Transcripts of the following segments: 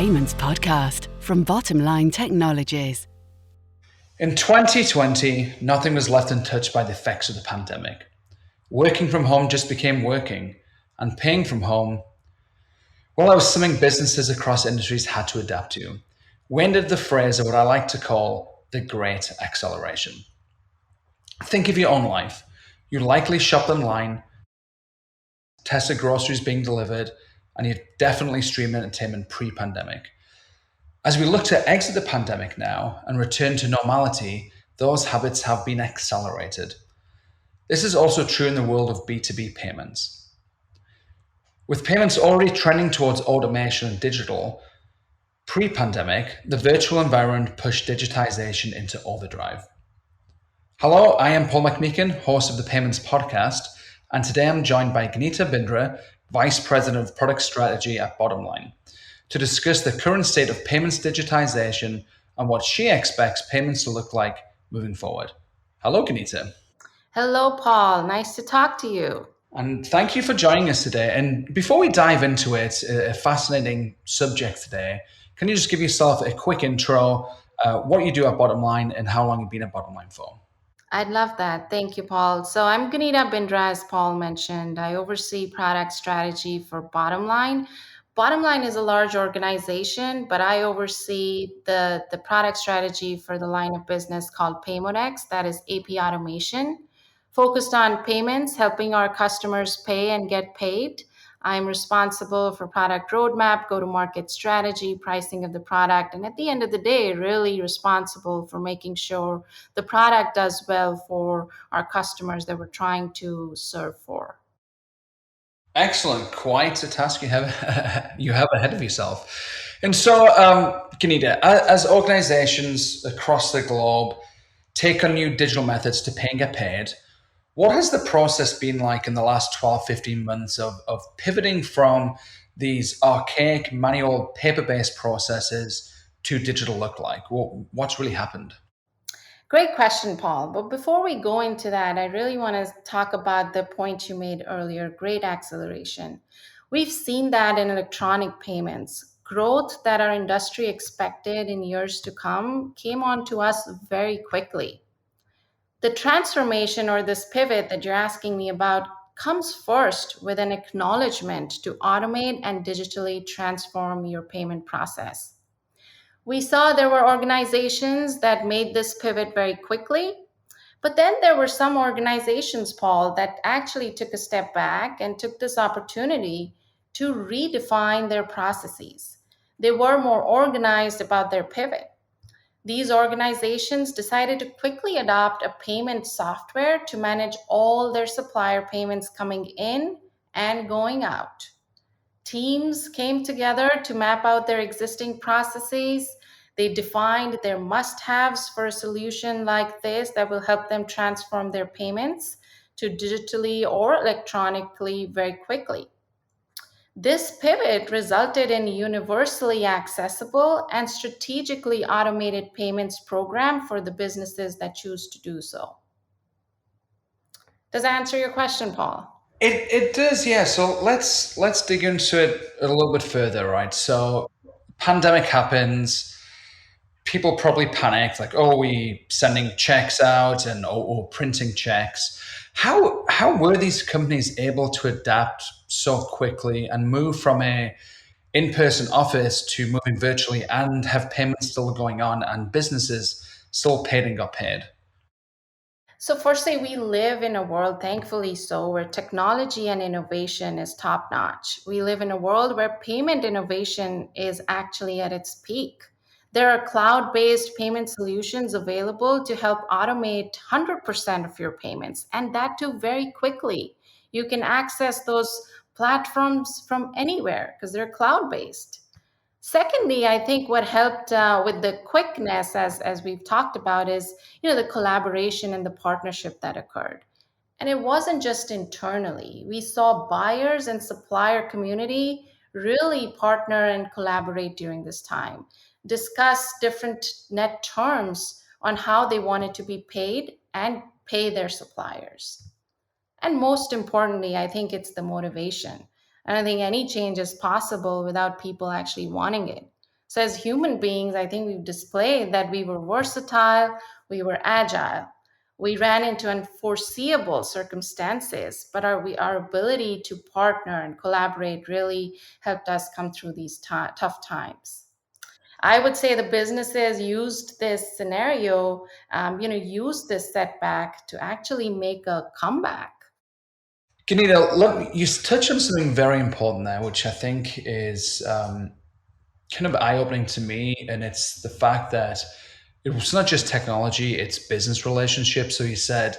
Payments Podcast from Bottomline Technologies. In 2020, nothing was left untouched by the effects of the pandemic. Working from home just became working, and paying from home, well, that was something businesses across industries had to adapt to. We ended the phrase of what I like to call the Great Acceleration. Think of your own life. You likely shopped online, tested groceries being delivered, and you definitely streamed entertainment pre-pandemic. As we look to exit the pandemic now and return to normality, those habits have been accelerated. This is also true in the world of B2B payments. With payments already trending towards automation and digital, pre-pandemic, the virtual environment pushed digitization into overdrive. Hello, I am Paul McMeekin, host of the Payments Podcast, and today I'm joined by Gunita Bindra, Vice President of Product Strategy at Bottomline, to discuss the current state of payments digitization and what she expects payments to look like moving forward. Hello, Gunita. Hello, Paul. Nice to talk to you. And thank you for joining us today. And before we dive into it, a fascinating subject today, can you just give yourself a quick intro, what you do at Bottomline and how long you've been at Bottomline for? I'd love that. Thank you, Paul. So I'm Gunita Bindra, as Paul mentioned. I oversee product strategy for Bottomline. Bottomline is a large organization, but I oversee the product strategy for the line of business called PayModex, that is AP automation, focused on payments, helping our customers pay and get paid. I'm responsible for product roadmap, go-to-market strategy, pricing of the product, and at the end of the day, really responsible for making sure the product does well for our customers that we're trying to serve for. Excellent. Quite a task you have ahead of yourself. And so, Gunita, as organizations across the globe take on new digital methods to pay and get paid, what has the process been like in the last 12, 15 months of pivoting from these archaic, manual, paper-based processes to digital look like? What's really happened? Great question, Paul. But before we go into that, I really want to talk about the point you made earlier, great acceleration. We've seen that in electronic payments. Growth that our industry expected in years to come came on to us very quickly. The transformation or this pivot that you're asking me about comes first with an acknowledgement to automate and digitally transform your payment process. We saw there were organizations that made this pivot very quickly, but then there were some organizations, Paul, that actually took a step back and took this opportunity to redefine their processes. They were more organized about their pivot. These organizations decided to quickly adopt a payment software to manage all their supplier payments coming in and going out. Teams came together to map out their existing processes. They defined their must-haves for a solution like this that will help them transform their payments to digitally or electronically very quickly. This pivot resulted in universally accessible and strategically automated payments program for the businesses that choose to do so. Does that answer your question, Paul? It does, yeah. So let's dig into it a little bit further, right? So pandemic happens, people probably panicked, like, oh, we sending checks out and or printing checks. How were these companies able to adapt so quickly and move from a in-person office to moving virtually and have payments still going on and businesses still paid and got paid? So firstly, we live in a world, thankfully so, where technology and innovation is top notch. We live in a world where payment innovation is actually at its peak. There are cloud-based payment solutions available to help automate 100% of your payments, and that too very quickly. You can access those platforms from anywhere because they're cloud-based. Secondly, I think what helped with the quickness, as we've talked about, is the collaboration and the partnership that occurred. And it wasn't just internally. We saw buyers and supplier community really partner and collaborate during this time, discuss different net terms on how they wanted to be paid and pay their suppliers. And most importantly, I think it's the motivation. I don't think any change is possible without people actually wanting it. So, as human beings, I think we've displayed that we were versatile, we were agile. We ran into unforeseeable circumstances, but our ability to partner and collaborate really helped us come through these tough times. I would say the businesses used this scenario, used this setback to actually make a comeback. Gunita, look, you touched on something very important there, which I think is kind of eye opening to me. And it's the fact that it was not just technology, it's business relationships. So you said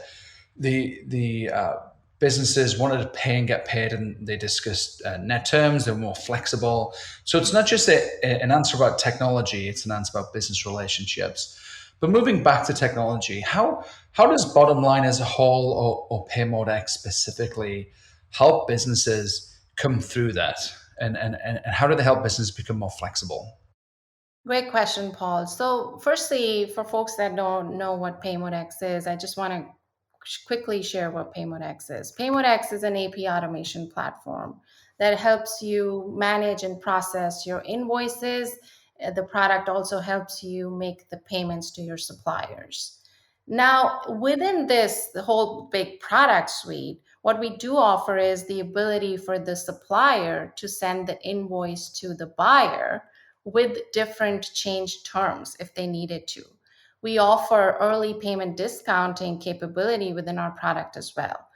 the businesses wanted to pay and get paid, and they discussed net terms. They're more flexible. So it's not just an answer about technology; it's an answer about business relationships. But moving back to technology, how does bottom line as a whole, or Pay Mode X specifically, help businesses come through that? And how do they help business become more flexible? Great question, Paul. So, firstly, for folks that don't know what PayModeX is, I just want to quickly share what PayModeX is. PayModeX is an AP automation platform that helps you manage and process your invoices. The product also helps you make the payments to your suppliers. Now, within this, the whole big product suite, what we do offer is the ability for the supplier to send the invoice to the buyer with different change terms if they needed to. We offer early payment discounting capability within our product as well.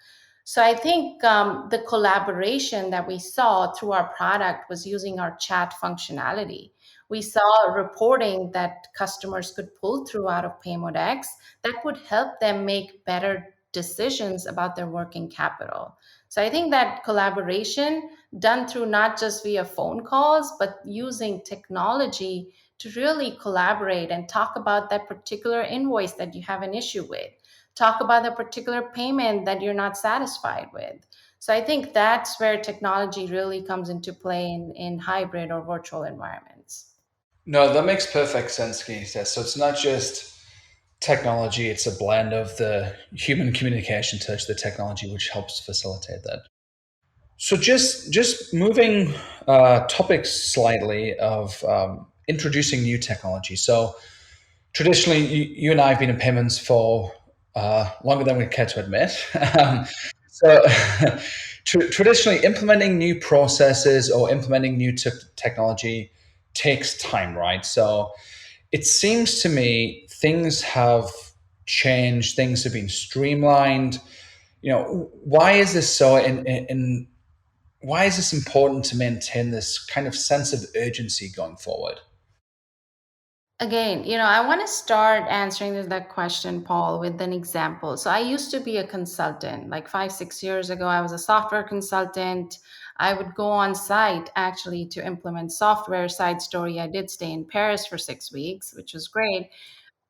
So I think the collaboration that we saw through our product was using our chat functionality. We saw reporting that customers could pull through out of PayModeX that would help them make better decisions about their working capital. So I think that collaboration done through not just via phone calls, but using technology to really collaborate and talk about that particular invoice that you have an issue with, talk about the particular payment that you're not satisfied with. So I think that's where technology really comes into play in hybrid or virtual environments. No, that makes perfect sense, Kenita. So it's not just technology, it's a blend of the human communication touch, the technology, which helps facilitate that. So just moving topics slightly of introducing new technology. So traditionally, you and I have been in payments for longer than we care to admit. So traditionally, implementing new processes or implementing new technology takes time, right? So it seems to me things have changed, things have been streamlined. Why is this so? And why is this important to maintain this kind of sense of urgency going forward? Again, I want to start answering that question, Paul, with an example. So I used to be a consultant. Like 5, 6 years ago, I was a software consultant. I would go on site actually to implement software. Side story, I did stay in Paris for 6 weeks, which was great.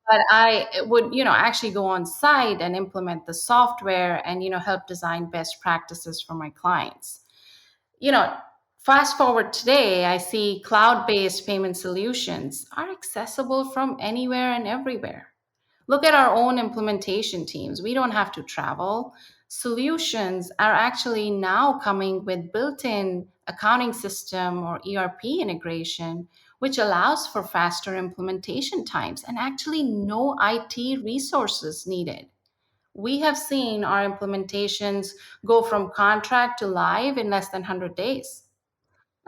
But I would, actually go on site and implement the software and, help design best practices for my clients. you know, Fast forward today, I see cloud based payment solutions are accessible from anywhere and everywhere. Look at our own implementation teams. We don't have to travel. Solutions are actually now coming with built in accounting system or ERP integration, which allows for faster implementation times and actually no IT resources needed. We have seen our implementations go from contract to live in less than 100 days.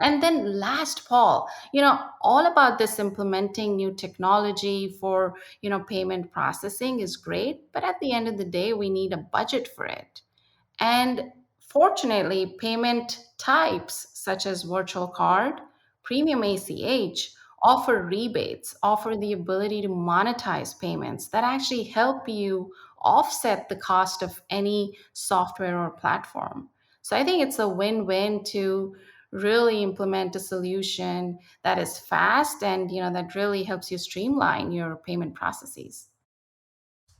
And then last, Paul, all about this implementing new technology for, payment processing is great, but at the end of the day, we need a budget for it. And fortunately, payment types such as virtual card, premium ACH offer rebates, offer the ability to monetize payments that actually help you offset the cost of any software or platform. So I think it's a win win to really implement a solution that is fast and that really helps you streamline your payment processes.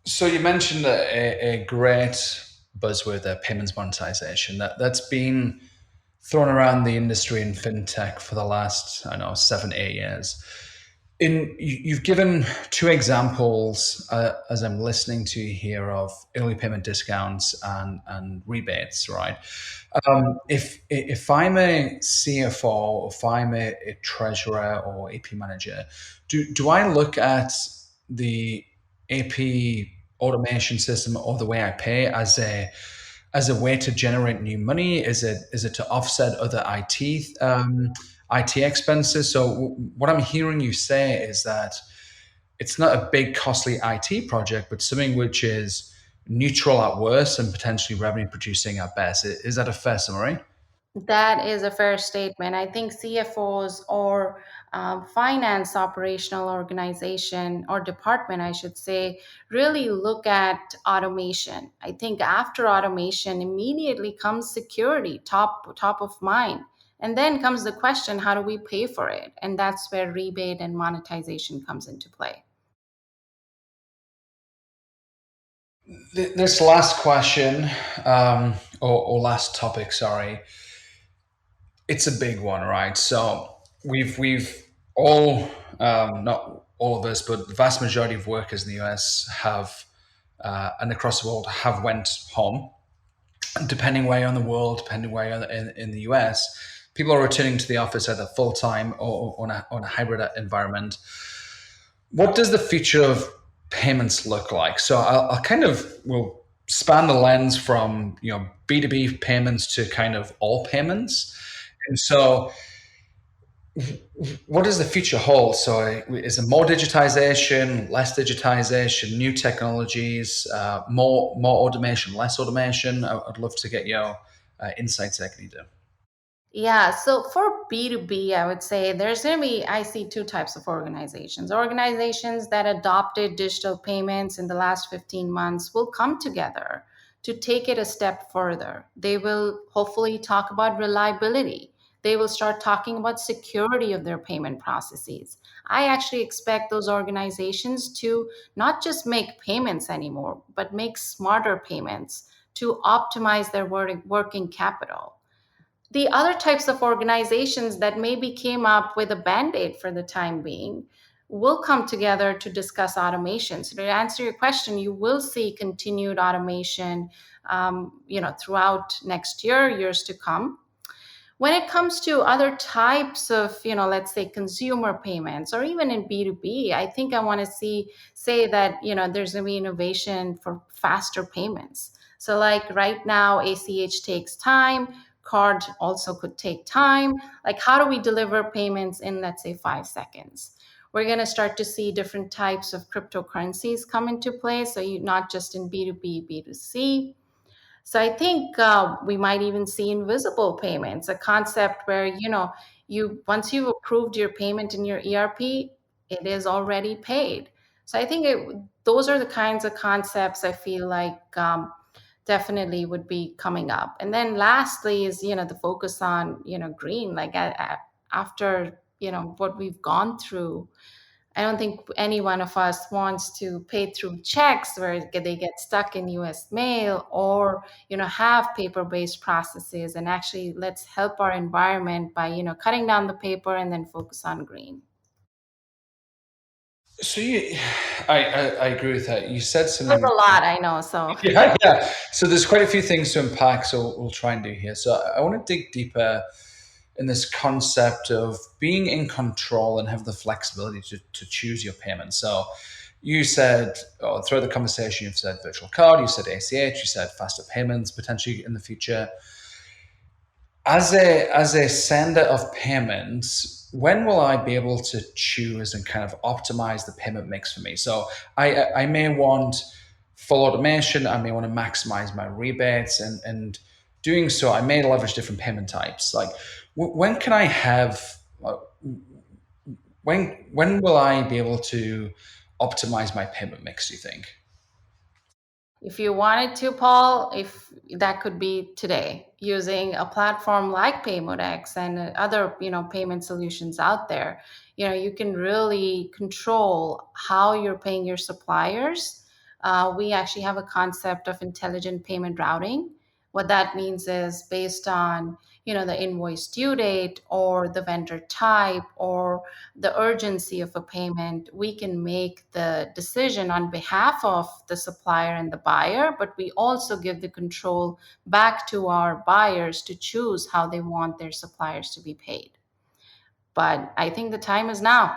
So you mentioned a great buzzword there, payments monetization. That's been thrown around the industry in fintech for the last, I don't know, 7, 8 years. You've given two examples as I'm listening to you here of early payment discounts and rebates, right? If I'm a CFO, or if I'm a treasurer or AP manager, do I look at the AP automation system or the way I pay as a way to generate new money? Is it to offset other IT expenses? So what I'm hearing you say is that it's not a big costly IT project, but something which is neutral at worst and potentially revenue producing at best. Is that a fair summary? That is a fair statement. I think CFOs or finance operational organization or department, I should say, really look at automation. I think after automation, immediately comes security, top of mind. And then comes the question, how do we pay for it? And that's where rebate and monetization comes into play. This last question, or last topic, sorry, it's a big one, right? So we've all, not all of us, but the vast majority of workers in the US have, and across the world, have went home. And depending where you're in the world, depending where you're in the US, people are returning to the office either full time or on a hybrid environment. What does the future of payments look like? So I'll kind of will span the lens from B2B payments to kind of all payments. And so what does the future hold? So is it more digitization, less digitization, new technologies, more automation, less automation? I'd love to get your insights there, Gunita. Yeah, so for B2B, I would say there's going to be, I see two types of organizations. Organizations that adopted digital payments in the last 15 months will come together to take it a step further. They will hopefully talk about reliability. They will start talking about security of their payment processes. I actually expect those organizations to not just make payments anymore, but make smarter payments to optimize their working capital. The other types of organizations that maybe came up with a band-aid for the time being will come together to discuss automation. So to answer your question, you will see continued automation throughout next year, years to come. When it comes to other types of, let's say consumer payments or even in B2B, I think I want to say that, there's going to be innovation for faster payments. So like right now, ACH takes time, card also could take time. Like how do we deliver payments in, let's say, 5 seconds? We're going to start to see different types of cryptocurrencies come into play. So you not just in B2B, B2C. So I think we might even see invisible payments, a concept where you once you've approved your payment in your ERP, it is already paid. So I think those are the kinds of concepts I feel like definitely would be coming up. And then lastly is the focus on green. Like after what we've gone through, I don't think any one of us wants to pay through checks where they get stuck in US mail or have paper-based processes, and actually let's help our environment by cutting down the paper and then focus on green. So I agree with that. You said There's something. a lot, I know. So Yeah, yeah. So there's quite a few things to unpack. So we'll try and do here. So I want to dig deeper in this concept of being in control and have the flexibility to choose your payment. So you said, throughout the conversation, you've said virtual card, you said ACH, you said faster payments potentially in the future. As a sender of payments, when will I be able to choose and kind of optimize the payment mix for me? So I may want full automation. I may want to maximize my rebates, and doing so, I may leverage different payment types. Like when can I have when will I be able to optimize my payment mix? Do you think? if you wanted to, Paul, if that could be today, using a platform like PayModex and other, payment solutions out there, you can really control how you're paying your suppliers. We actually have a concept of intelligent payment routing. What that means is based on, the invoice due date or the vendor type or the urgency of a payment, we can make the decision on behalf of the supplier and the buyer, but we also give the control back to our buyers to choose how they want their suppliers to be paid. But I think the time is now.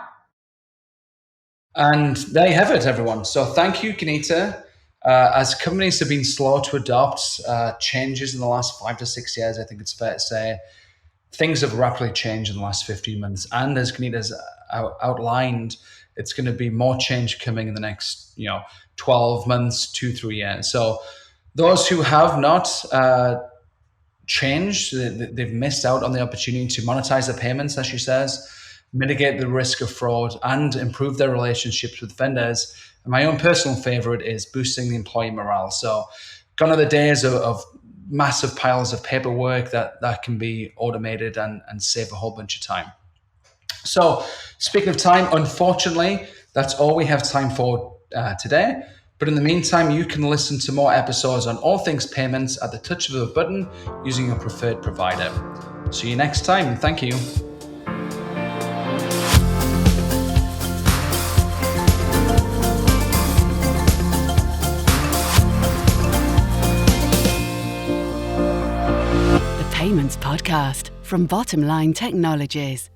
And there you have it, everyone. So thank you, Gunita. As companies have been slow to adopt changes in the last 5 to 6 years, I think it's fair to say things have rapidly changed in the last 15 months. And as Gunita's outlined, it's going to be more change coming in the next 12 months, 2-3 years. So those who have not changed, they've missed out on the opportunity to monetize their payments, as she says, mitigate the risk of fraud, and improve their relationships with vendors. And my own personal favorite is boosting the employee morale. So gone are the days of massive piles of paperwork that can be automated and save a whole bunch of time. So speaking of time, unfortunately, that's all we have time for today. But in the meantime, you can listen to more episodes on all things payments at the touch of a button using your preferred provider. See you next time. Thank you. The Payments Podcast from Bottom Line Technologies.